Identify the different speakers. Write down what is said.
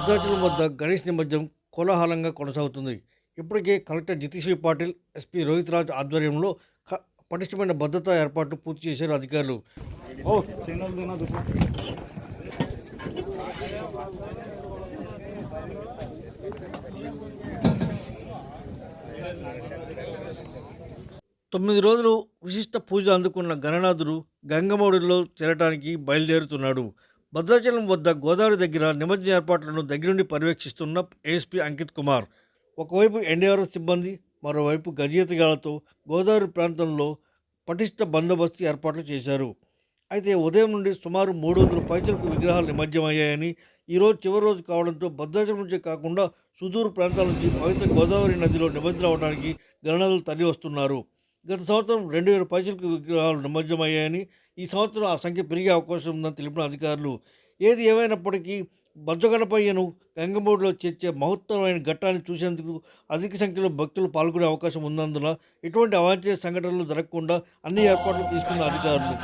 Speaker 1: భద్రాచలం వద్ద గణేష్ నిమజ్జనం కోలాహలంగా కొనసాగుతుంది. ఇప్పటికే కలెక్టర్ జితేశ్వరి పాటిల్, ఎస్పీ రోహిత్ రాజ్ ఆధ్వర్యంలో పటిష్టమైన భద్రతా ఏర్పాట్లు పూర్తి చేశారు అధికారులు. తొమ్మిది రోజులు విశిష్ట పూజలు అందుకున్న గణనాథుడు గంగమౌడిలో చేరటానికి బయలుదేరుతున్నాడు. భద్రాచలం వద్ద గోదావరి దగ్గర నిమజ్జన ఏర్పాట్లను దగ్గరుండి పర్యవేక్షిస్తున్న ఏఎస్పీ అంకిత్ కుమార్ ఒకవైపు ఎన్డీఆర్ఎఫ్ సిబ్బంది, మరోవైపు గజయితగాళ్లతో గోదావరి ప్రాంతంలో పటిష్ట బందోబస్తు ఏర్పాట్లు చేశారు. అయితే ఉదయం నుండి సుమారు 300 పైచలకు విగ్రహాలు నిమజ్జమయ్యాయని, ఈరోజు చివరి రోజు కావడంతో భద్రాచలం నుంచే కాకుండా సుదూర ప్రాంతాల నుంచి పవిత్ర గోదావరి నదిలో నిమజ్జనం అవడానికి గణనాథులు తరలి వస్తున్నారు. గత సంవత్సరం 2000 పైచలకు విగ్రహాలు నిమజ్జమయ్యాయని, ఈ సంవత్సరం ఆ సంఖ్య పెరిగే అవకాశం ఉందని తెలిపిన అధికారులు. ఏది ఏమైనప్పటికీ బొజ్జగణపయ్యను గంగమూడిలో చేర్చే మహత్తరమైన ఘట్టాన్ని చూసేందుకు అధిక సంఖ్యలో భక్తులు పాల్గొనే అవకాశం ఉన్నందున ఎటువంటి అవాంఛనీయ సంఘటనలు జరగకుండా అన్ని ఏర్పాట్లు తీసుకున్న అధికారులు.